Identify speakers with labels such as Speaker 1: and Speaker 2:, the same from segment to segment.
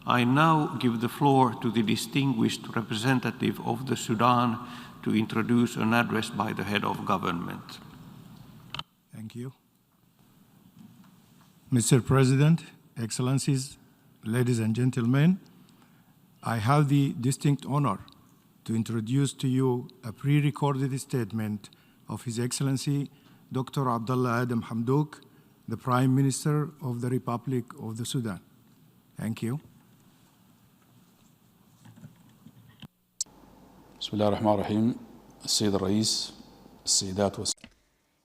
Speaker 1: I now give the floor to the distinguished representative of the Sudan to introduce an address by the head of government.
Speaker 2: Thank you. Mr. President, Excellencies, ladies and gentlemen, I have the distinct honor to introduce to you a pre-recorded statement of His Excellency Dr. Abdalla Adam Hamdok, the Prime Minister of the Republic of the Sudan. Thank you.
Speaker 3: بسم الله الرحمن الرحيم السيد الرئيس السيدات والسادة.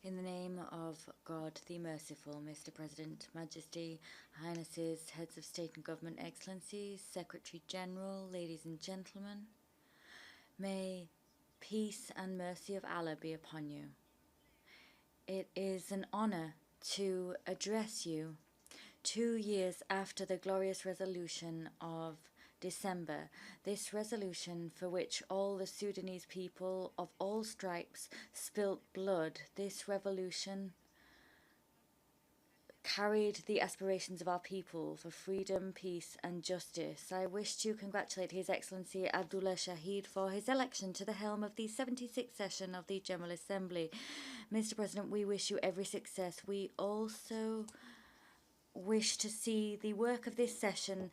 Speaker 4: In the name of God the Merciful, Mr. President, Majesty, Highnesses, Heads of State and Government, Excellencies, Secretary General, ladies and gentlemen, may peace and mercy of Allah be upon you. It is an honor to address you 2 years after the glorious resolution of December, this resolution for which all the Sudanese people of all stripes spilt blood. This revolution carried the aspirations of our people for freedom, peace and justice. I wish to congratulate His Excellency Abdalla Shahid for his election to the helm of the 76th session of the General Assembly. Mr. President, we wish you every success. We also wish to see the work of this session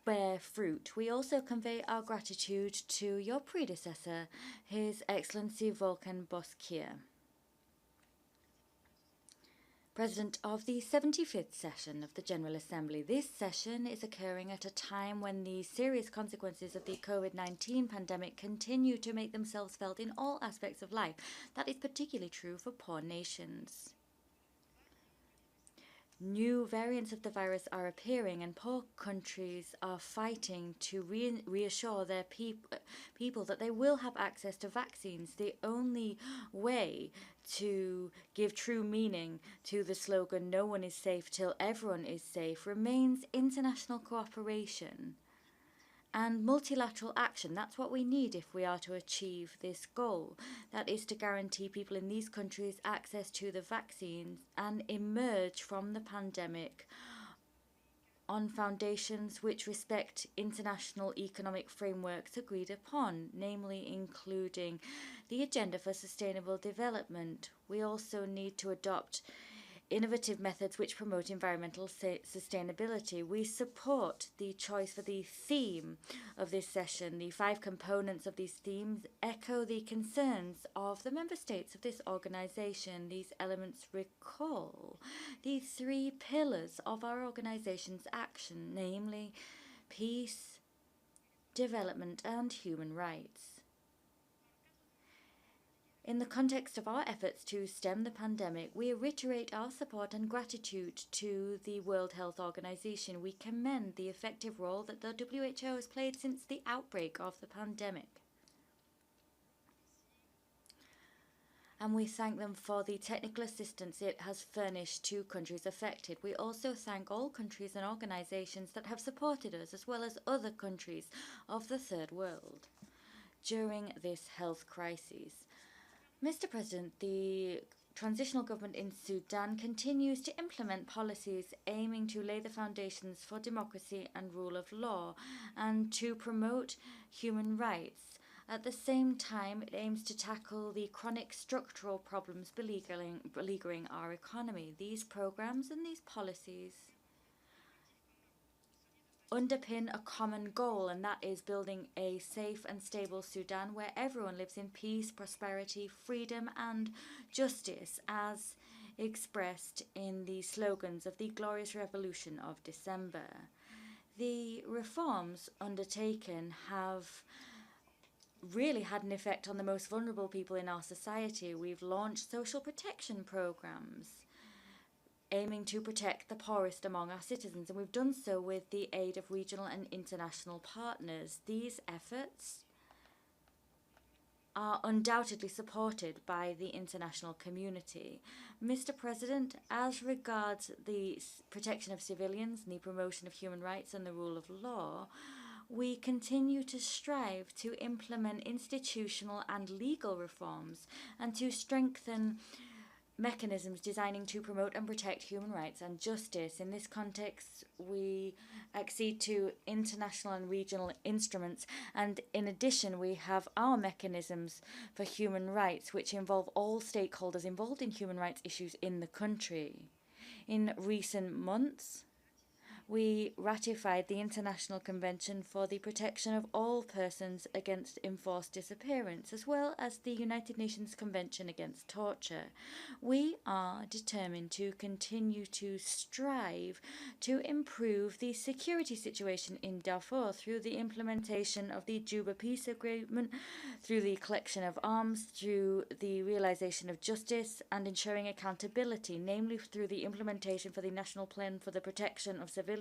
Speaker 4: bear fruit. We also convey our gratitude to your predecessor, His Excellency Volkan Bozkır, President of the 75th session of the General Assembly. This session is occurring at a time when the serious consequences of the COVID-19 pandemic continue to make themselves felt in all aspects of life. That is particularly true for poor nations. New variants of the virus are appearing, and poor countries are fighting to reassure their people that they will have access to vaccines. The only way to give true meaning to the slogan, "No one is safe till everyone is safe," remains international cooperation and multilateral action. That's what we need if we are to achieve this goal. That is to guarantee people in these countries access to the vaccines and emerge from the pandemic on foundations which respect international economic frameworks agreed upon, namely including the Agenda for Sustainable Development. We also need to adopt innovative methods which promote environmental sustainability. We support the choice for the theme of this session. The 5 components of these themes echo the concerns of the member states of this organization. These elements recall the 3 pillars of our organization's action, namely peace, development, and human rights. In the context of our efforts to stem the pandemic, we reiterate our support and gratitude to the World Health Organization. We commend the effective role that the WHO has played since the outbreak of the pandemic. And we thank them for the technical assistance it has furnished to countries affected. We also thank all countries and organizations that have supported us, as well as other countries of the Third World during this health crisis. Mr. President, the transitional government in Sudan continues to implement policies aiming to lay the foundations for democracy and rule of law and to promote human rights. At the same time, it aims to tackle the chronic structural problems beleaguering our economy. These programs and these policies underpin a common goal, and that is building a safe and stable Sudan where everyone lives in peace, prosperity, freedom and justice, as expressed in the slogans of the glorious revolution of December. The reforms undertaken have really had an effect on the most vulnerable people in our society. We've launched social protection programs aiming to protect the poorest among our citizens, and we've done so with the aid of regional and international partners. These efforts are undoubtedly supported by the international community. Mr. President, as regards the protection of civilians and the promotion of human rights and the rule of law, we continue to strive to implement institutional and legal reforms and to strengthen mechanisms designing to promote and protect human rights and justice. In this context, we accede to international and regional instruments, and in addition, we have our mechanisms for human rights, which involve all stakeholders involved in human rights issues in the country. In recent months, we ratified the International Convention for the Protection of All Persons Against Enforced Disappearance, as well as the United Nations Convention Against Torture. We are determined to continue to strive to improve the security situation in Darfur through the implementation of the Juba Peace Agreement, through the collection of arms, through the realization of justice, and ensuring accountability, namely through the implementation for the National Plan for the Protection of Civilians,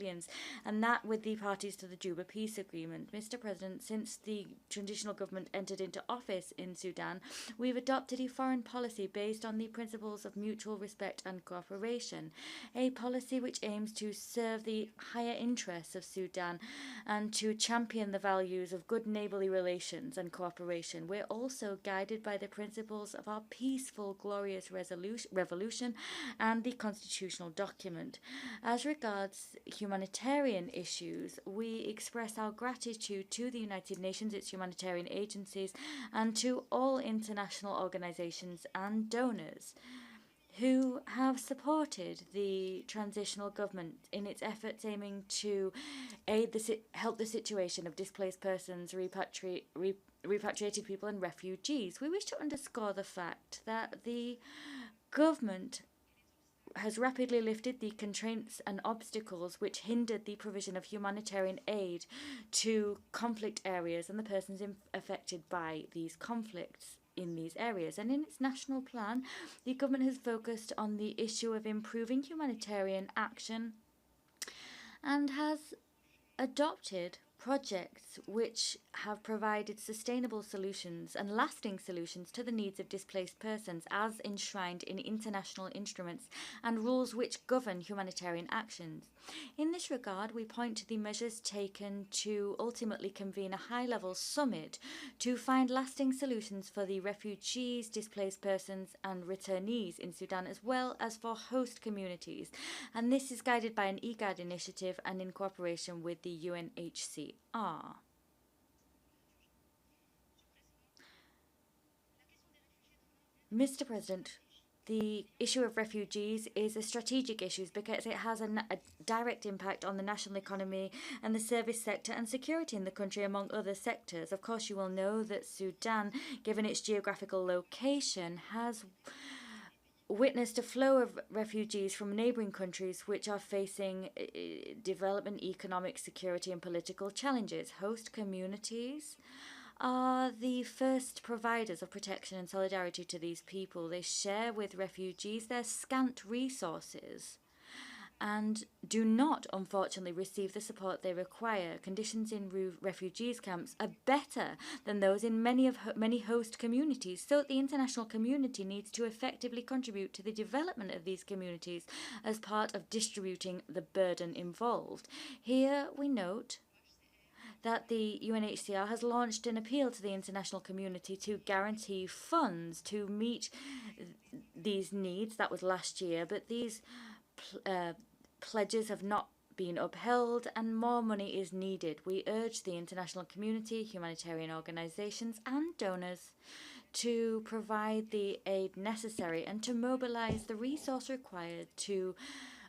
Speaker 4: and that with the parties to the Juba Peace Agreement. Mr. President, since the transitional government entered into office in Sudan, we've adopted a foreign policy based on the principles of mutual respect and cooperation, a policy which aims to serve the higher interests of Sudan and to champion the values of good neighbourly relations and cooperation. We're also guided by the principles of our peaceful, glorious revolution and the constitutional document. As regards humanitarian issues, we express our gratitude to the United Nations, its humanitarian agencies, and to all international organizations and donors who have supported the transitional government in its efforts aiming to help the situation of displaced persons, repatriated people, and refugees. We wish to underscore the fact that the government has rapidly lifted the constraints and obstacles which hindered the provision of humanitarian aid to conflict areas and the persons affected by these conflicts in these areas. And in its national plan, the government has focused on the issue of improving humanitarian action and has adopted projects which have provided sustainable solutions and lasting solutions to the needs of displaced persons as enshrined in international instruments and rules which govern humanitarian actions. In this regard, we point to the measures taken to ultimately convene a high-level summit to find lasting solutions for the refugees, displaced persons and returnees in Sudan, as well as for host communities. And this is guided by an IGAD initiative and in cooperation with the UNHCR. Mr. President, the issue of refugees is a strategic issue because it has a direct impact on the national economy and the service sector and security in the country, among other sectors. Of course, you will know that Sudan, given its geographical location, has witnessed a flow of refugees from neighbouring countries which are facing development, economic, security and political challenges. Host communities are the first providers of protection and solidarity to these people. They share with refugees their scant resources and do not, unfortunately, receive the support they require. Conditions in refugees camps are better than those in many host communities, so the international community needs to effectively contribute to the development of these communities as part of distributing the burden involved. Here we note that the UNHCR has launched an appeal to the international community to guarantee funds to meet these needs. That was last year, but these pledges have not been upheld and more money is needed. We urge the international community, humanitarian organizations and donors to provide the aid necessary and to mobilize the resource required to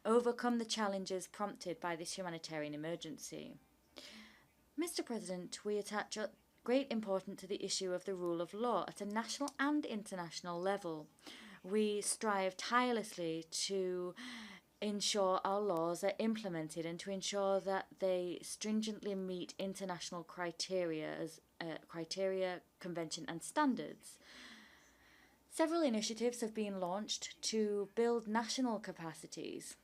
Speaker 4: overcome the challenges prompted by this humanitarian emergency. Mr. President, we attach great importance to the issue of the rule of law at a national and international level. We strive tirelessly to ensure our laws are implemented and to ensure that they stringently meet international criteria, convention and standards. Several initiatives have been launched to build national capacities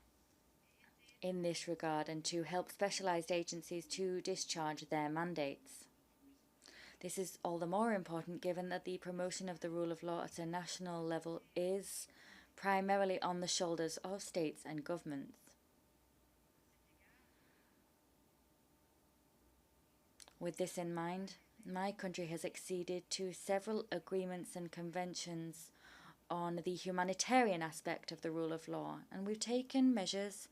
Speaker 4: in this regard and to help specialised agencies to discharge their mandates. This is all the more important given that the promotion of the rule of law at a national level is primarily on the shoulders of states and governments. With this in mind, my country has acceded to several agreements and conventions on the humanitarian aspect of the rule of law, and we've taken measures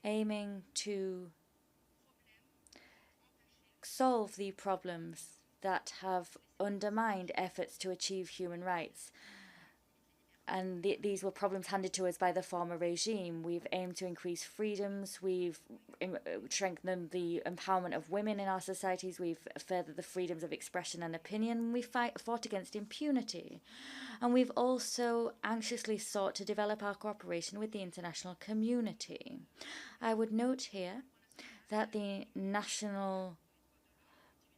Speaker 4: aiming to solve the problems that have undermined efforts to achieve human rights. And these were problems handed to us by the former regime. We've aimed to increase freedoms, we've strengthened the empowerment of women in our societies, we've furthered the freedoms of expression and opinion, we fought against impunity. And we've also anxiously sought to develop our cooperation with the international community. I would note here that the National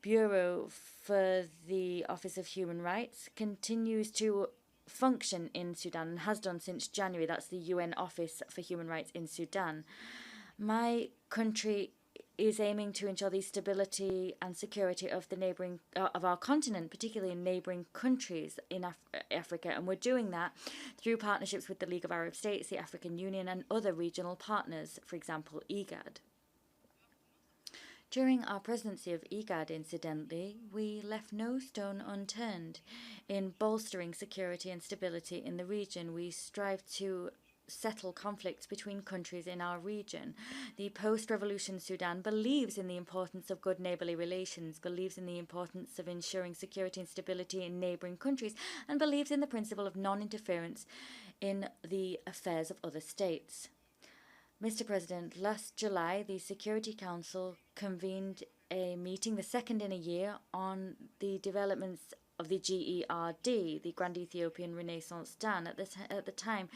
Speaker 4: Bureau for the Office of Human Rights continues to function in Sudan and has done since January. That's the UN Office for Human Rights in Sudan. My country is aiming to ensure the stability and security of the neighboring of our continent, particularly in neighboring countries in Africa, and we're doing that through partnerships with the League of Arab States, the African Union, and other regional partners, for example, IGAD. During our presidency of IGAD, incidentally, we left no stone unturned in bolstering security and stability in the region. We strive to settle conflicts between countries in our region. The post-revolution Sudan believes in the importance of good neighbourly relations, believes in the importance of ensuring security and stability in neighbouring countries, and believes in the principle of non-interference in the affairs of other states. Mr. President, last July, the Security Council convened a meeting, the second in a year, on the developments of the GERD, the Grand Ethiopian Renaissance Dam. At the time,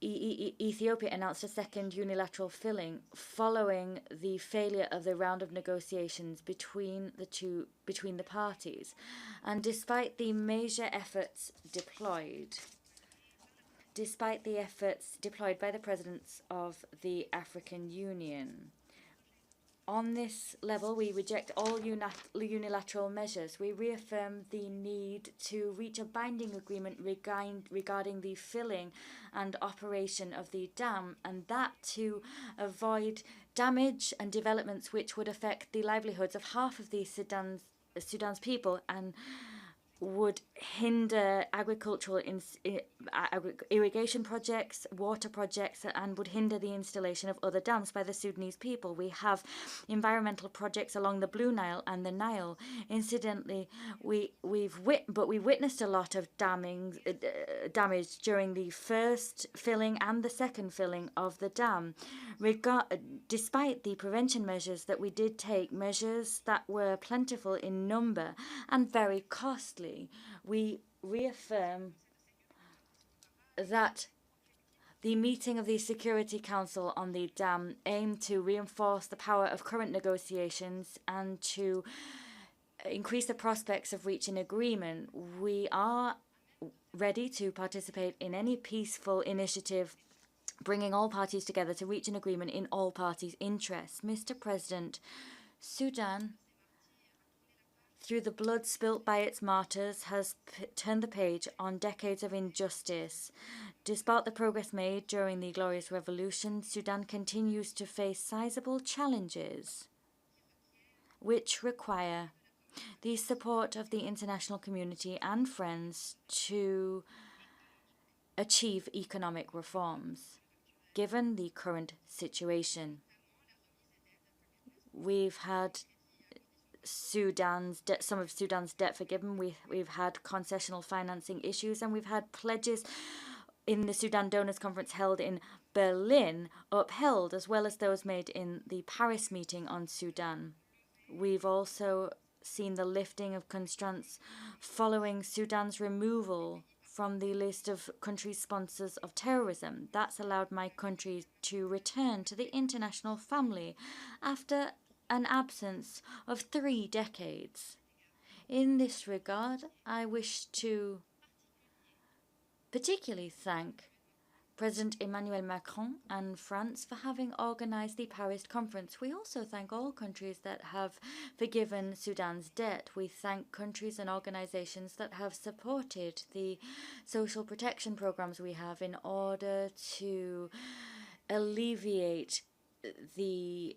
Speaker 4: Ethiopia announced a second unilateral filling following the failure of the round of negotiations between the parties. And despite the major efforts deployed by the presidents of the African Union. On this level, we reject all unilateral measures. We reaffirm the need to reach a binding agreement regarding the filling and operation of the dam, and that to avoid damage and developments which would affect the livelihoods of half of the Sudan's people and would hinder agricultural irrigation projects, water projects, and would hinder the installation of other dams by the Sudanese people. We have environmental projects along the Blue Nile and the Nile. Incidentally, we witnessed a lot of damage during the first filling and the second filling of the dam. Despite the prevention measures that we did take, measures that were plentiful in number and very costly, we reaffirm that the meeting of the Security Council on the dam aimed to reinforce the power of current negotiations and to increase the prospects of reaching agreement. We are ready to participate in any peaceful initiative bringing all parties together to reach an agreement in all parties' interests. Mr. President, Sudan, through the blood spilt by its martyrs, has turned the page on decades of injustice. Despite the progress made during the Glorious Revolution, Sudan continues to face sizable challenges which require the support of the international community and friends to achieve economic reforms. Given the current situation, we've had some of Sudan's debt forgiven. We've had concessional financing issues, and we've had pledges in the Sudan Donors Conference held in Berlin upheld, as well as those made in the Paris meeting on Sudan. We've also seen the lifting of constraints following Sudan's removal from the list of country sponsors of terrorism. That's allowed my country to return to the international family after an absence of 3 decades. In this regard, I wish to particularly thank President Emmanuel Macron and France for having organized the Paris conference. We also thank all countries that have forgiven Sudan's debt. We thank countries and organizations that have supported the social protection programs we have in order to alleviate the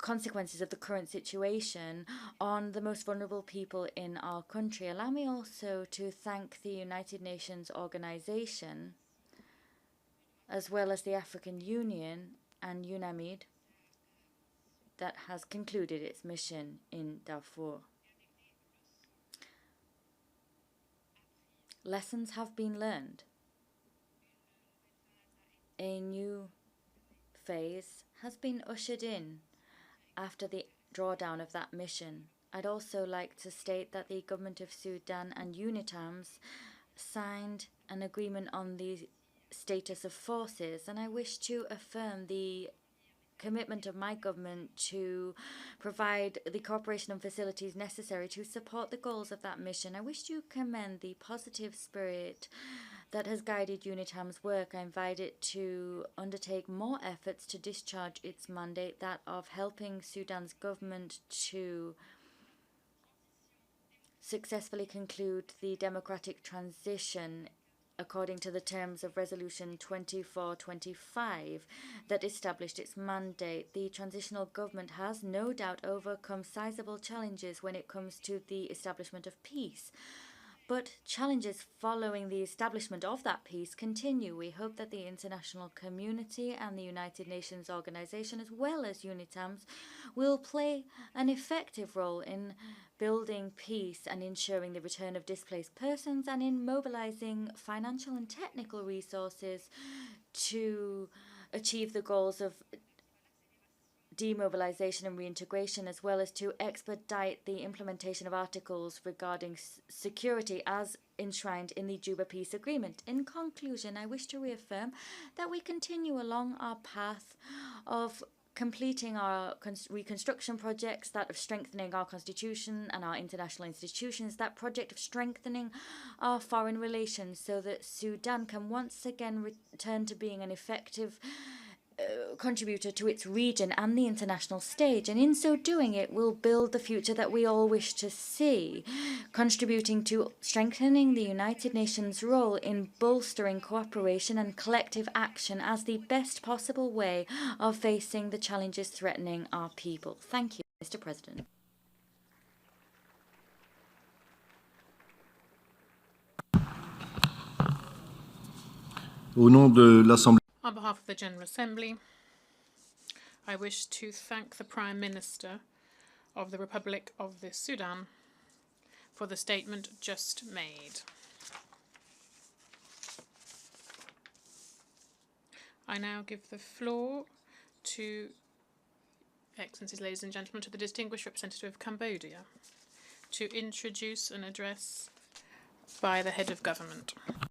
Speaker 4: consequences of the current situation on the most vulnerable people in our country. Allow me also to thank the United Nations organization, as well as the African Union and UNAMID, that has concluded its mission in Darfur. Lessons have been learned. A new phase has been ushered in after the drawdown of that mission. I'd also like to state that the government of Sudan and UNITAMS signed an agreement on the status of forces, and I wish to affirm the commitment of my government to provide the cooperation and facilities necessary to support the goals of that mission. I wish to commend the positive spirit that has guided UNITAM's work. I invite it to undertake more efforts to discharge its mandate, that of helping Sudan's government to successfully conclude the democratic transition according to the terms of Resolution 2425 that established its mandate. The transitional government has no doubt overcome sizable challenges when it comes to the establishment of peace. But challenges following the establishment of that peace continue. We hope that the international community and the United Nations organization, as well as UNITAMS, will play an effective role in building peace and ensuring the return of displaced persons, and in mobilizing financial and technical resources to achieve the goals of demobilization and reintegration, as well as to expedite the implementation of articles regarding security as enshrined in the Juba Peace Agreement. In conclusion, I wish to reaffirm that we continue along our path of completing our reconstruction projects, that of strengthening our constitution and our international institutions, that project of strengthening our foreign relations so that Sudan can once again return to being an effective contributor to its region and the international stage, and in so doing it will build the future that we all wish to see, contributing to strengthening the United Nations role in bolstering cooperation and collective action as the best possible way of facing the challenges threatening our people. Thank you, Mr. President.
Speaker 5: Au nom de l'Assemblée.
Speaker 6: On behalf of the General Assembly, I wish to thank the Prime Minister of the Republic of the Sudan for the statement just made. I now give the floor to Excellencies, ladies and gentlemen, to the distinguished representative of Cambodia to introduce an address by the head of government.